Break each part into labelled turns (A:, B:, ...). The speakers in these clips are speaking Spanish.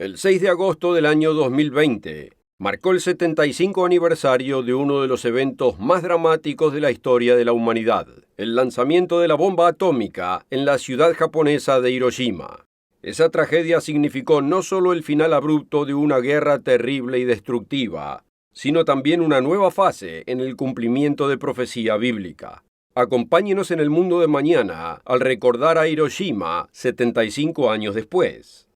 A: El 6 de agosto del año 2020 marcó el 75 aniversario de uno de los eventos más dramáticos de la historia de la humanidad, el lanzamiento de la bomba atómica en la ciudad japonesa de Hiroshima. Esa tragedia significó no solo el final abrupto de una guerra terrible y destructiva, sino también una nueva fase en el cumplimiento de profecía bíblica. Acompáñenos en el mundo de mañana al recordar a Hiroshima 75 años después.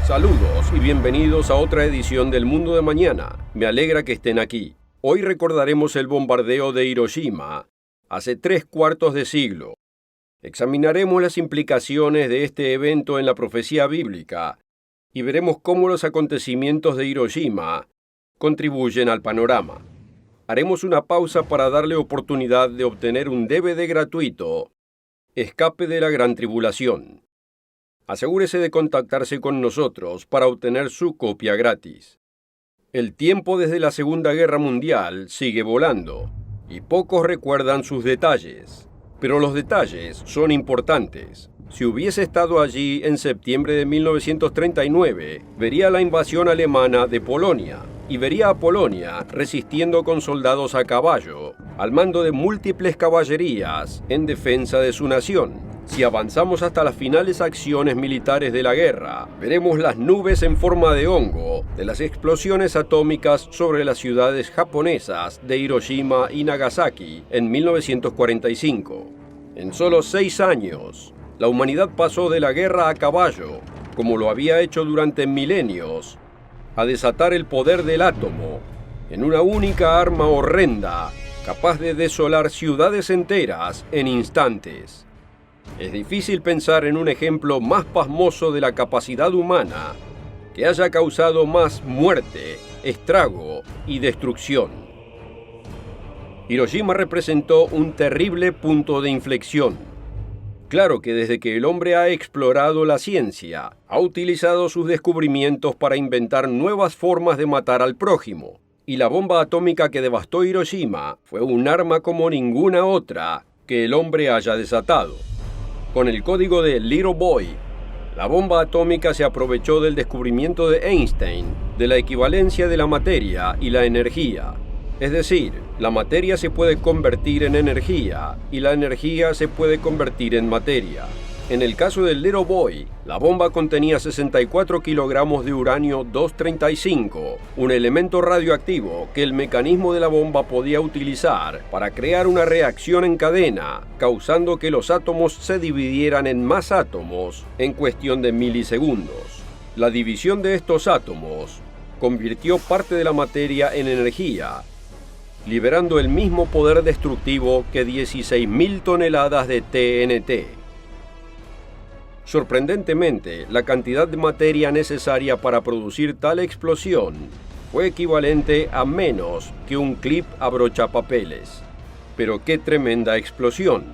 A: Saludos y bienvenidos a otra edición del Mundo de Mañana. Me alegra que estén aquí. Hoy recordaremos el bombardeo de Hiroshima hace 3/4 de siglo. Examinaremos las implicaciones de este evento en la profecía bíblica y veremos cómo los acontecimientos de Hiroshima contribuyen al panorama. Haremos una pausa para darle oportunidad de obtener un DVD gratuito, Escape de la Gran Tribulación. Asegúrese de contactarse con nosotros para obtener su copia gratis. El tiempo desde la Segunda Guerra Mundial sigue volando y pocos recuerdan sus detalles. Pero los detalles son importantes. Si hubiese estado allí en septiembre de 1939, vería la invasión alemana de Polonia y vería a Polonia resistiendo con soldados a caballo, al mando de múltiples caballerías en defensa de su nación. Si avanzamos hasta las finales acciones militares de la guerra, veremos las nubes en forma de hongo de las explosiones atómicas sobre las ciudades japonesas de Hiroshima y Nagasaki en 1945. En solo 6 años, la humanidad pasó de la guerra a caballo, como lo había hecho durante milenios, a desatar el poder del átomo en una única arma horrenda, capaz de desolar ciudades enteras en instantes. Es difícil pensar en un ejemplo más pasmoso de la capacidad humana que haya causado más muerte, estrago y destrucción. Hiroshima representó un terrible punto de inflexión. Claro que desde que el hombre ha explorado la ciencia, ha utilizado sus descubrimientos para inventar nuevas formas de matar al prójimo, y la bomba atómica que devastó Hiroshima fue un arma como ninguna otra que el hombre haya desatado. Con el código de Little Boy, la bomba atómica se aprovechó del descubrimiento de Einstein de la equivalencia de la materia y la energía. Es decir, la materia se puede convertir en energía y la energía se puede convertir en materia. En el caso del Little Boy, la bomba contenía 64 kilogramos de uranio 235, un elemento radioactivo que el mecanismo de la bomba podía utilizar para crear una reacción en cadena, causando que los átomos se dividieran en más átomos en cuestión de milisegundos. La división de estos átomos convirtió parte de la materia en energía, liberando el mismo poder destructivo que 16.000 toneladas de TNT. Sorprendentemente, la cantidad de materia necesaria para producir tal explosión fue equivalente a menos que un clip abrochapapeles. Pero qué tremenda explosión.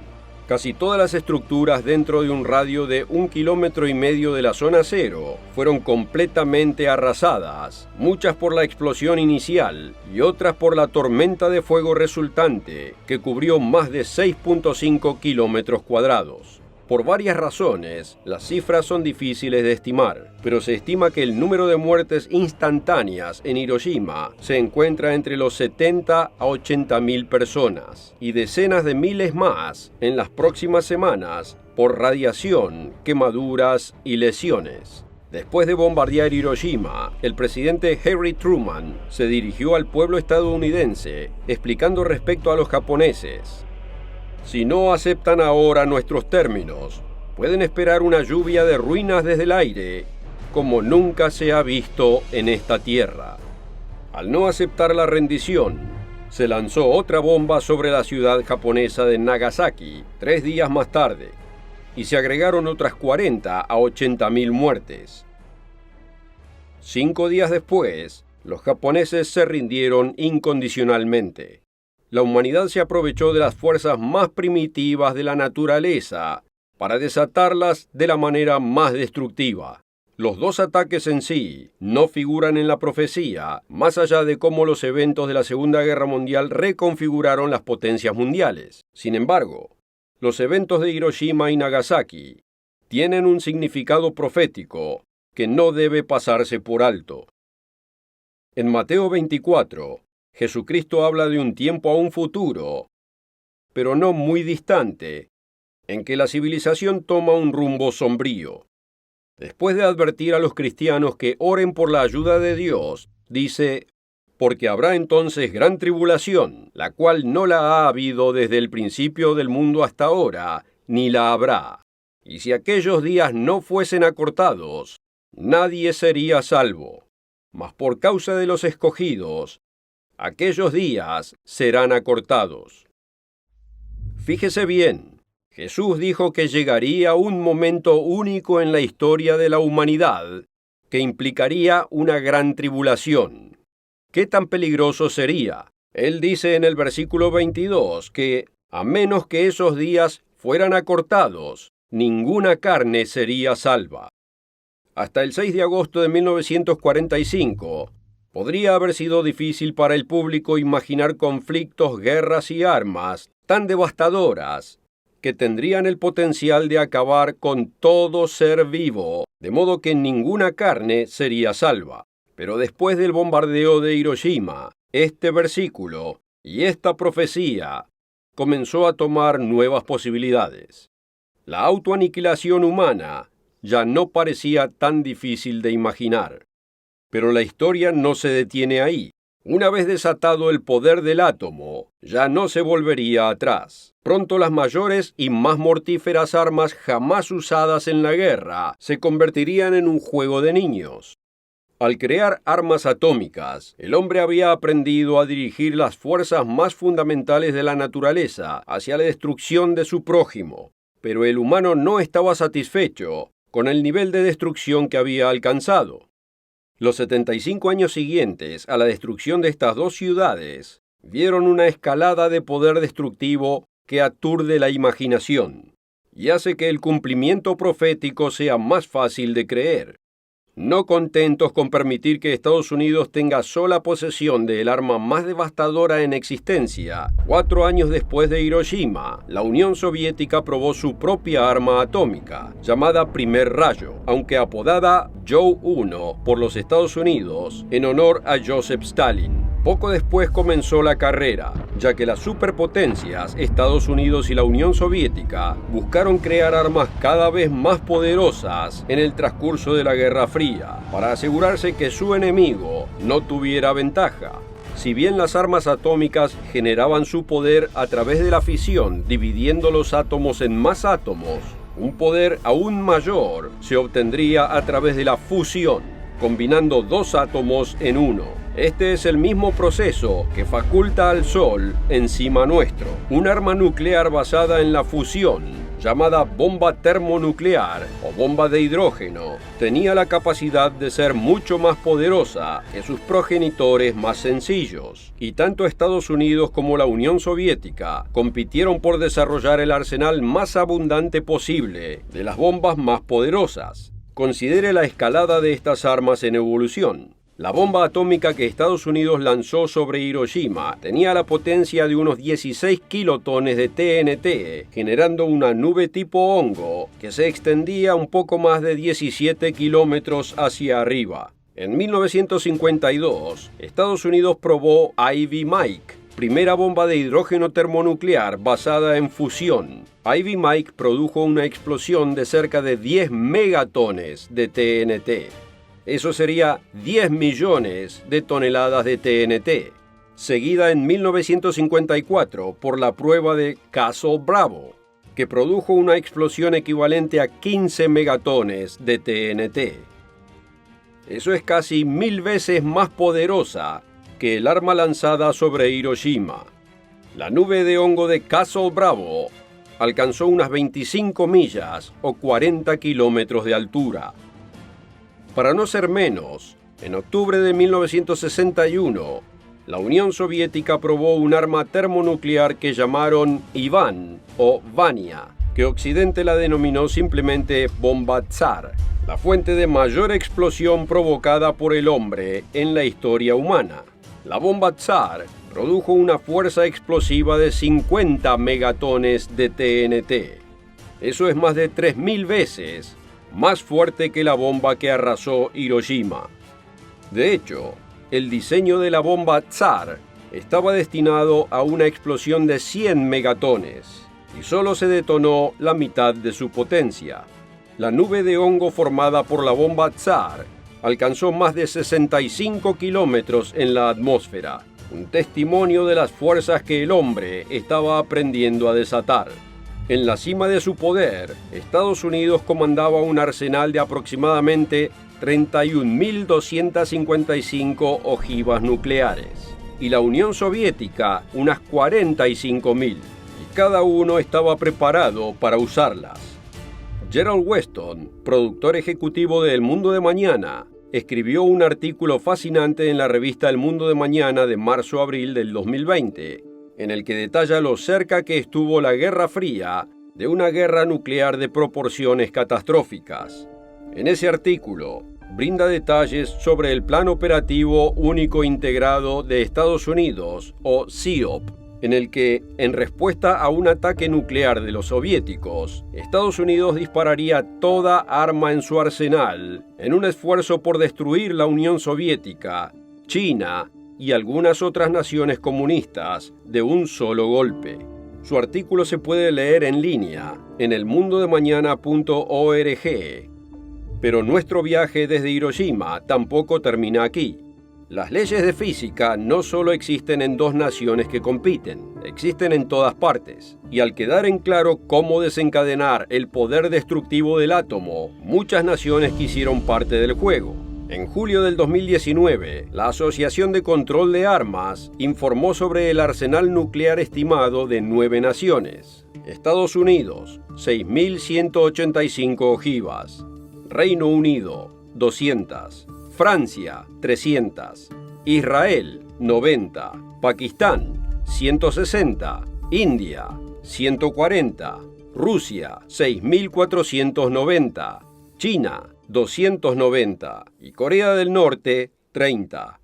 A: Casi todas las estructuras dentro de un radio de 1,5 kilómetros de la zona cero fueron completamente arrasadas, muchas por la explosión inicial y otras por la tormenta de fuego resultante, que cubrió más de 6,5 kilómetros cuadrados. Por varias razones, las cifras son difíciles de estimar, pero se estima que el número de muertes instantáneas en Hiroshima se encuentra entre los 70 a 80.000 personas y decenas de miles más en las próximas semanas por radiación, quemaduras y lesiones. Después de bombardear Hiroshima, el presidente Harry Truman se dirigió al pueblo estadounidense explicando respecto a los japoneses: si no aceptan ahora nuestros términos, pueden esperar una lluvia de ruinas desde el aire, como nunca se ha visto en esta tierra. Al no aceptar la rendición, se lanzó otra bomba sobre la ciudad japonesa de Nagasaki 3 días más tarde, y se agregaron otras 40 a 80.000 muertes. 5 días después, los japoneses se rindieron incondicionalmente. La humanidad se aprovechó de las fuerzas más primitivas de la naturaleza para desatarlas de la manera más destructiva. Los dos ataques en sí no figuran en la profecía, más allá de cómo los eventos de la Segunda Guerra Mundial reconfiguraron las potencias mundiales. Sin embargo, Los eventos de Hiroshima y Nagasaki tienen un significado profético que no debe pasarse por alto. En Mateo 24, Jesucristo habla de un tiempo aún futuro, pero no muy distante, en que la civilización toma un rumbo sombrío. Después de advertir a los cristianos que oren por la ayuda de Dios, dice: porque habrá entonces gran tribulación, la cual no la ha habido desde el principio del mundo hasta ahora, ni la habrá. Y si aquellos días no fuesen acortados, nadie sería salvo. Mas por causa de los escogidos, aquellos días serán acortados. Fíjese bien, Jesús dijo que llegaría un momento único en la historia de la humanidad, que implicaría una gran tribulación. ¿Qué tan peligroso sería? Él dice en el versículo 22 que, a menos que esos días fueran acortados, ninguna carne sería salva. Hasta el 6 de agosto de 1945, podría haber sido difícil para el público imaginar conflictos, guerras y armas tan devastadoras que tendrían el potencial de acabar con todo ser vivo, de modo que ninguna carne sería salva. Pero después del bombardeo de Hiroshima, este versículo y esta profecía comenzó a tomar nuevas posibilidades. La autoaniquilación humana ya no parecía tan difícil de imaginar. Pero la historia no se detiene ahí. Una vez desatado el poder del átomo, ya no se volvería atrás. Pronto las mayores y más mortíferas armas jamás usadas en la guerra se convertirían en un juego de niños. Al crear armas atómicas, el hombre había aprendido a dirigir las fuerzas más fundamentales de la naturaleza hacia la destrucción de su prójimo. Pero el humano no estaba satisfecho con el nivel de destrucción que había alcanzado. Los 75 años siguientes a la destrucción de estas dos ciudades vieron una escalada de poder destructivo que aturde la imaginación y hace que el cumplimiento profético sea más fácil de creer. No contentos con permitir que Estados Unidos tenga sola posesión del arma más devastadora en existencia, 4 años después de Hiroshima, la Unión Soviética probó su propia arma atómica, llamada Primer Rayo, aunque apodada Joe 1 por los Estados Unidos, en honor a Joseph Stalin. Poco después comenzó la carrera, ya que las superpotencias, Estados Unidos y la Unión Soviética, buscaron crear armas cada vez más poderosas en el transcurso de la Guerra Fría, para asegurarse que su enemigo no tuviera ventaja. Si bien las armas atómicas generaban su poder a través de la fisión, dividiendo los átomos en más átomos, un poder aún mayor se obtendría a través de la fusión, combinando dos átomos en uno. Este es el mismo proceso que faculta al Sol encima nuestro. Un arma nuclear basada en la fusión, llamada bomba termonuclear o bomba de hidrógeno, tenía la capacidad de ser mucho más poderosa que sus progenitores más sencillos. Y tanto Estados Unidos como la Unión Soviética compitieron por desarrollar el arsenal más abundante posible de las bombas más poderosas. Considere la escalada de estas armas en evolución. La bomba atómica que Estados Unidos lanzó sobre Hiroshima tenía la potencia de unos 16 kilotones de TNT, generando una nube tipo hongo que se extendía un poco más de 17 kilómetros hacia arriba. En 1952, Estados Unidos probó Ivy Mike, primera bomba de hidrógeno termonuclear basada en fusión. Ivy Mike produjo una explosión de cerca de 10 megatones de TNT. Eso sería 10 millones de toneladas de TNT, seguida en 1954 por la prueba de Castle Bravo, que produjo una explosión equivalente a 15 megatones de TNT. Eso es casi 1000 veces más poderosa que el arma lanzada sobre Hiroshima. La nube de hongo de Castle Bravo alcanzó unas 25 millas o 40 kilómetros de altura. Para no ser menos, en octubre de 1961, la Unión Soviética probó un arma termonuclear que llamaron Ivan o Vania, que Occidente la denominó simplemente bomba Tsar, la fuente de mayor explosión provocada por el hombre en la historia humana. La bomba Tsar produjo una fuerza explosiva de 50 megatones de TNT. Eso es más de 3.000 veces más fuerte que la bomba que arrasó Hiroshima. De hecho, el diseño de la bomba Tsar estaba destinado a una explosión de 100 megatones y solo se detonó la mitad de su potencia. La nube de hongo formada por la bomba Tsar alcanzó más de 65 kilómetros en la atmósfera, un testimonio de las fuerzas que el hombre estaba aprendiendo a desatar. En la cima de su poder, Estados Unidos comandaba un arsenal de aproximadamente 31.255 ojivas nucleares y la Unión Soviética unas 45.000, y cada uno estaba preparado para usarlas. Gerald Weston, productor ejecutivo de El Mundo de Mañana, escribió un artículo fascinante en la revista El Mundo de Mañana de marzo-abril del 2020, en el que detalla lo cerca que estuvo la Guerra Fría de una guerra nuclear de proporciones catastróficas. En ese artículo, brinda detalles sobre el Plan Operativo Único Integrado de Estados Unidos, o CIOP, en el que, en respuesta a un ataque nuclear de los soviéticos, Estados Unidos dispararía toda arma en su arsenal en un esfuerzo por destruir la Unión Soviética, China y algunas otras naciones comunistas de un solo golpe. Su artículo se puede leer en línea en elmundodemañana.org. Pero nuestro viaje desde Hiroshima tampoco termina aquí. Las leyes de física no solo existen en dos naciones que compiten, existen en todas partes. Y al quedar en claro cómo desencadenar el poder destructivo del átomo, muchas naciones quisieron parte del juego. En julio del 2019, la Asociación de Control de Armas informó sobre el arsenal nuclear estimado de 9 naciones. Estados Unidos, 6.185 ojivas. Reino Unido, 200. Francia, 300. Israel, 90. Pakistán, 160. India, 140. Rusia, 6.490. China, 290 y Corea del Norte, 30.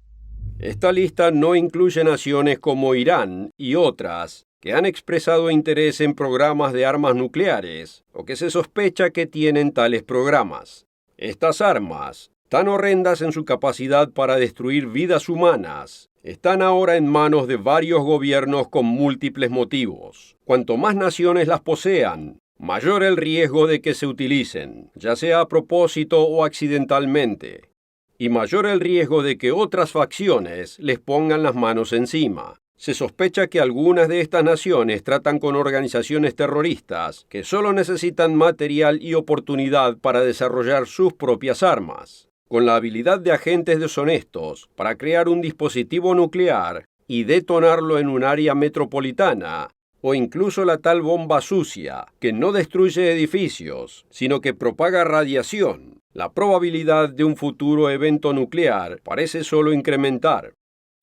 A: Esta lista no incluye naciones como Irán y otras que han expresado interés en programas de armas nucleares o que se sospecha que tienen tales programas. Estas armas, tan horrendas en su capacidad para destruir vidas humanas, están ahora en manos de varios gobiernos con múltiples motivos. Cuanto más naciones las posean, mayor el riesgo de que se utilicen, ya sea a propósito o accidentalmente, y mayor el riesgo de que otras facciones les pongan las manos encima. Se sospecha que algunas de estas naciones tratan con organizaciones terroristas que solo necesitan material y oportunidad para desarrollar sus propias armas, con la habilidad de agentes deshonestos para crear un dispositivo nuclear y detonarlo en un área metropolitana, o incluso la tal bomba sucia, que no destruye edificios, sino que propaga radiación. La probabilidad de un futuro evento nuclear parece solo incrementar.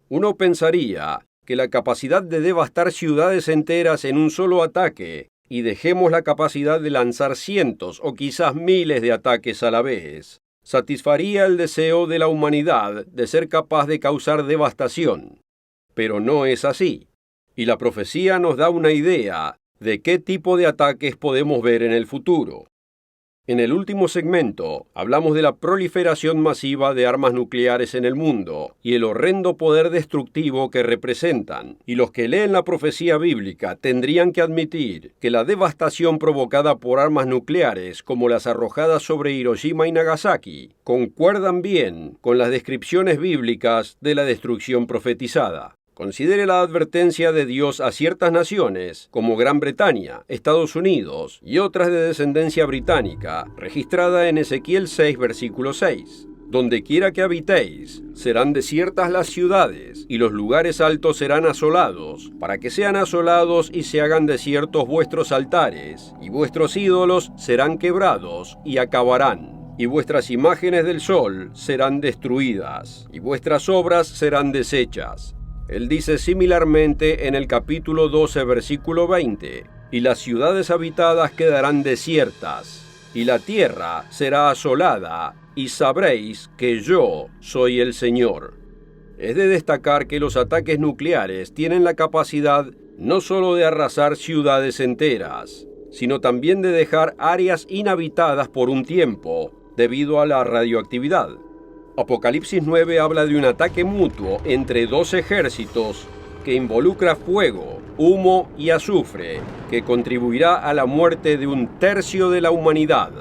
A: Uno pensaría que la capacidad de devastar ciudades enteras en un solo ataque, y dejemos la capacidad de lanzar cientos o quizás miles de ataques a la vez, satisfaría el deseo de la humanidad de ser capaz de causar devastación. Pero no es así. Y la profecía nos da una idea de qué tipo de ataques podemos ver en el futuro. En el último segmento, hablamos de la proliferación masiva de armas nucleares en el mundo y el horrendo poder destructivo que representan. Y los que leen la profecía bíblica tendrían que admitir que la devastación provocada por armas nucleares, como las arrojadas sobre Hiroshima y Nagasaki, concuerdan bien con las descripciones bíblicas de la destrucción profetizada. Considere la advertencia de Dios a ciertas naciones, como Gran Bretaña, Estados Unidos y otras de descendencia británica, registrada en Ezequiel 6, versículo 6. Donde quiera que habitéis, serán desiertas las ciudades, y los lugares altos serán asolados, para que sean asolados y se hagan desiertos vuestros altares, y vuestros ídolos serán quebrados y acabarán. Y vuestras imágenes del sol serán destruidas, y vuestras obras serán deshechas. Él dice similarmente en el capítulo 12, versículo 20, y las ciudades habitadas quedarán desiertas, y la tierra será asolada, y sabréis que yo soy el Señor. Es de destacar que los ataques nucleares tienen la capacidad no solo de arrasar ciudades enteras, sino también de dejar áreas inhabitadas por un tiempo, debido a la radioactividad. Apocalipsis 9 habla de un ataque mutuo entre dos ejércitos que involucra fuego, humo y azufre, que contribuirá a la muerte de un tercio de la humanidad.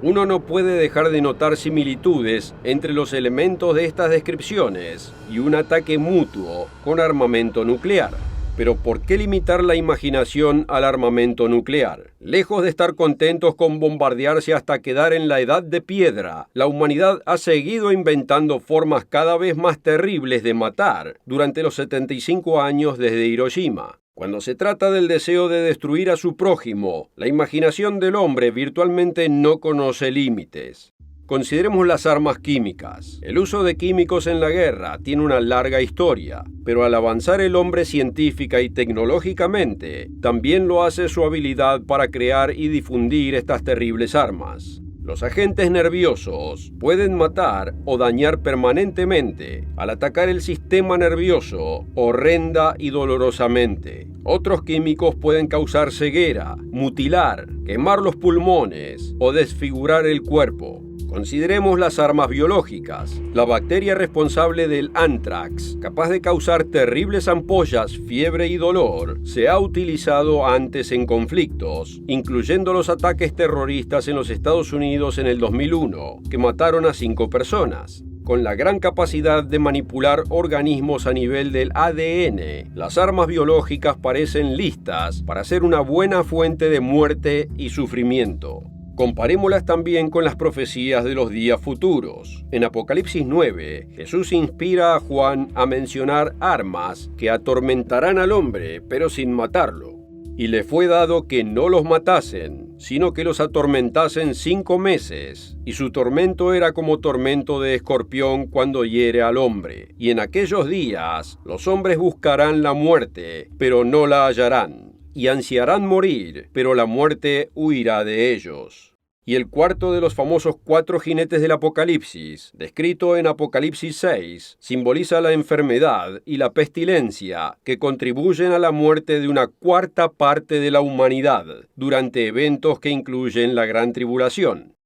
A: Uno no puede dejar de notar similitudes entre los elementos de estas descripciones y un ataque mutuo con armamento nuclear. Pero ¿por qué limitar la imaginación al armamento nuclear? Lejos de estar contentos con bombardearse hasta quedar en la edad de piedra, la humanidad ha seguido inventando formas cada vez más terribles de matar durante los 75 años desde Hiroshima. Cuando se trata del deseo de destruir a su prójimo, la imaginación del hombre virtualmente no conoce límites. Consideremos las armas químicas. El uso de químicos en la guerra tiene una larga historia, pero al avanzar el hombre científica y tecnológicamente, también lo hace su habilidad para crear y difundir estas terribles armas. Los agentes nerviosos pueden matar o dañar permanentemente al atacar el sistema nervioso horrenda y dolorosamente. Otros químicos pueden causar ceguera, mutilar, quemar los pulmones o desfigurar el cuerpo. Consideremos las armas biológicas. La bacteria responsable del anthrax, capaz de causar terribles ampollas, fiebre y dolor, se ha utilizado antes en conflictos, incluyendo los ataques terroristas en los Estados Unidos en el 2001, que mataron a 5 personas. Con la gran capacidad de manipular organismos a nivel del ADN, las armas biológicas parecen listas para ser una buena fuente de muerte y sufrimiento. Comparémoslas también con las profecías de los días futuros. En Apocalipsis 9, Jesús inspira a Juan a mencionar armas que atormentarán al hombre, pero sin matarlo. Y le fue dado que no los matasen, sino que los atormentasen 5 meses. Y su tormento era como tormento de escorpión cuando hiere al hombre. Y en aquellos días los hombres buscarán la muerte, pero no la hallarán. Y ansiarán morir, pero la muerte huirá de ellos. Y el cuarto de los famosos 4 jinetes del Apocalipsis, descrito en Apocalipsis 6, simboliza la enfermedad y la pestilencia que contribuyen a la muerte de una cuarta parte de la humanidad durante eventos que incluyen la Gran Tribulación.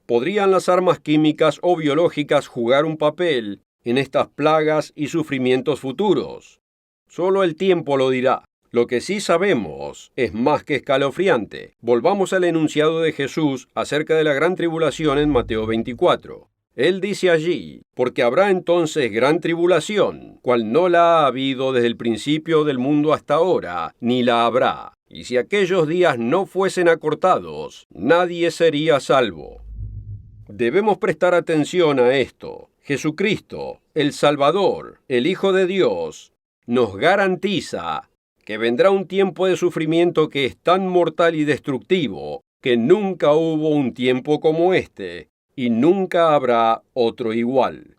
A: ¿Podrían las armas químicas o biológicas jugar un papel en estas plagas y sufrimientos futuros? Solo el tiempo lo dirá. Lo que sí sabemos es más que escalofriante. Volvamos al enunciado de Jesús acerca de la gran tribulación en Mateo 24. Él dice allí, porque habrá entonces gran tribulación, cual no la ha habido desde el principio del mundo hasta ahora, ni la habrá. Y si aquellos días no fuesen acortados, nadie sería salvo. Debemos prestar atención a esto. Jesucristo, el Salvador, el Hijo de Dios, nos garantiza que vendrá un tiempo de sufrimiento que es tan mortal y destructivo que nunca hubo un tiempo como este y nunca habrá otro igual.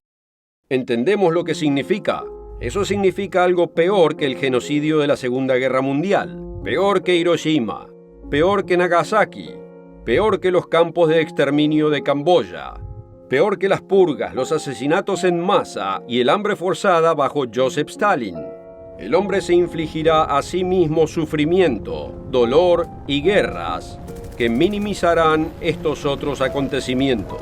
A: ¿Entendemos lo que significa? Eso significa algo peor que el genocidio de la Segunda Guerra Mundial, peor que Hiroshima, peor que Nagasaki, peor que los campos de exterminio de Camboya, peor que las purgas, los asesinatos en masa y el hambre forzada bajo Joseph Stalin. El hombre se infligirá a sí mismo sufrimiento, dolor y guerras que minimizarán estos otros acontecimientos.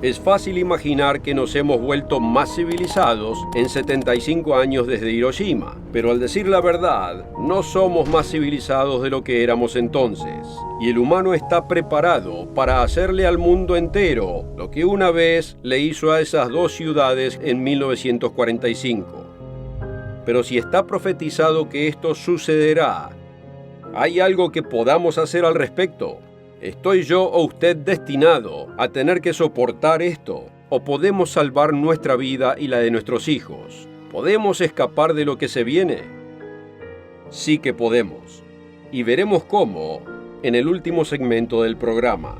A: Es fácil imaginar que nos hemos vuelto más civilizados en 75 años desde Hiroshima, pero al decir la verdad, no somos más civilizados de lo que éramos entonces. Y el humano está preparado para hacerle al mundo entero lo que una vez le hizo a esas 2 ciudades en 1945. Pero si está profetizado que esto sucederá, ¿hay algo que podamos hacer al respecto? ¿Estoy yo o usted destinado a tener que soportar esto? ¿O podemos salvar nuestra vida y la de nuestros hijos? ¿Podemos escapar de lo que se viene? Sí que podemos. Y veremos cómo en el último segmento del programa.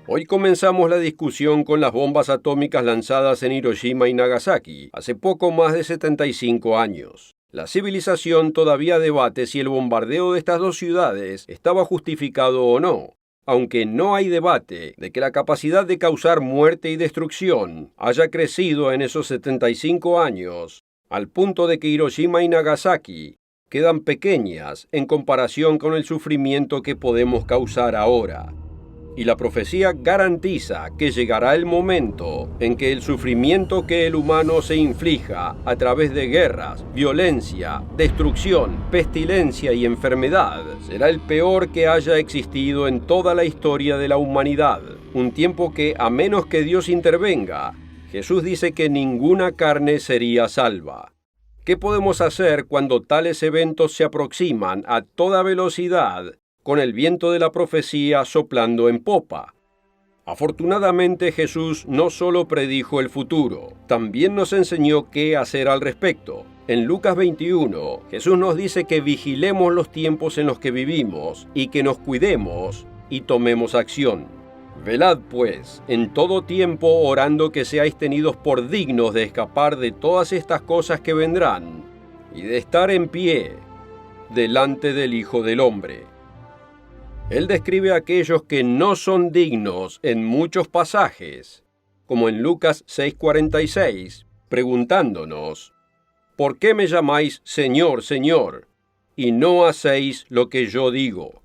A: Hoy comenzamos la discusión con las bombas atómicas lanzadas en Hiroshima y Nagasaki hace poco más de 75 años. La civilización todavía debate si el bombardeo de estas 2 ciudades estaba justificado o no. aunque no hay debate de que la capacidad de causar muerte y destrucción haya crecido en esos 75 años, al punto de que Hiroshima y Nagasaki quedan pequeñas en comparación con el sufrimiento que podemos causar ahora. Y la profecía garantiza que llegará el momento en que el sufrimiento que el humano se inflija a través de guerras, violencia, destrucción, pestilencia y enfermedad será el peor que haya existido en toda la historia de la humanidad. Un tiempo que, a menos que Dios intervenga, Jesús dice que ninguna carne sería salva. ¿Qué podemos hacer cuando tales eventos se aproximan a toda velocidad, con el viento de la profecía soplando en popa? Afortunadamente, Jesús no solo predijo el futuro, también nos enseñó qué hacer al respecto. En Lucas 21, Jesús nos dice que vigilemos los tiempos en los que vivimos y que nos cuidemos y tomemos acción. Velad, pues, en todo tiempo orando que seáis tenidos por dignos de escapar de todas estas cosas que vendrán y de estar en pie delante del Hijo del Hombre. Él describe a aquellos que no son dignos en muchos pasajes, como en Lucas 6:46, preguntándonos: ¿por qué me llamáis Señor, Señor, y no hacéis lo que yo digo?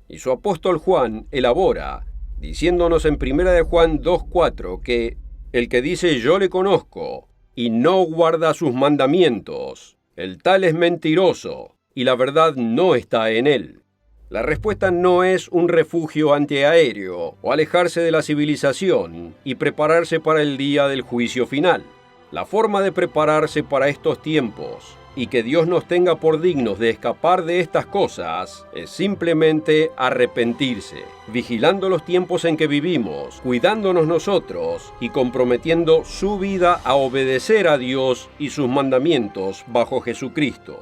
A: Y su apóstol Juan elabora, diciéndonos en 1 de Juan 2:4 que el que dice yo le conozco y no guarda sus mandamientos, el tal es mentiroso y la verdad no está en él. La respuesta no es un refugio antiaéreo o alejarse de la civilización y prepararse para el día del juicio final. La forma de prepararse para estos tiempos y que Dios nos tenga por dignos de escapar de estas cosas es simplemente arrepentirse, vigilando los tiempos en que vivimos, cuidándonos nosotros y comprometiendo su vida a obedecer a Dios y sus mandamientos bajo Jesucristo.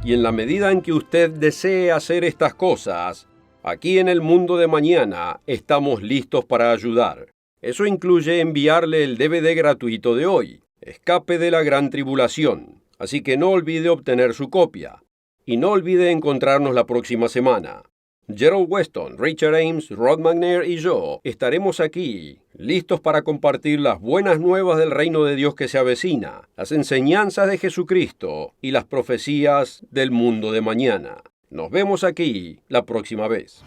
A: Y en la medida en que usted desee hacer estas cosas, aquí en el mundo de mañana estamos listos para ayudar. Eso incluye enviarle el DVD gratuito de hoy, Escape de la Gran Tribulación. Así que no olvide obtener su copia. Y no olvide encontrarnos la próxima semana. Gerald Weston, Richard Ames, Rod McNair y yo estaremos aquí, listos para compartir las buenas nuevas del reino de Dios que se avecina, las enseñanzas de Jesucristo y las profecías del mundo de mañana. Nos vemos aquí la próxima vez.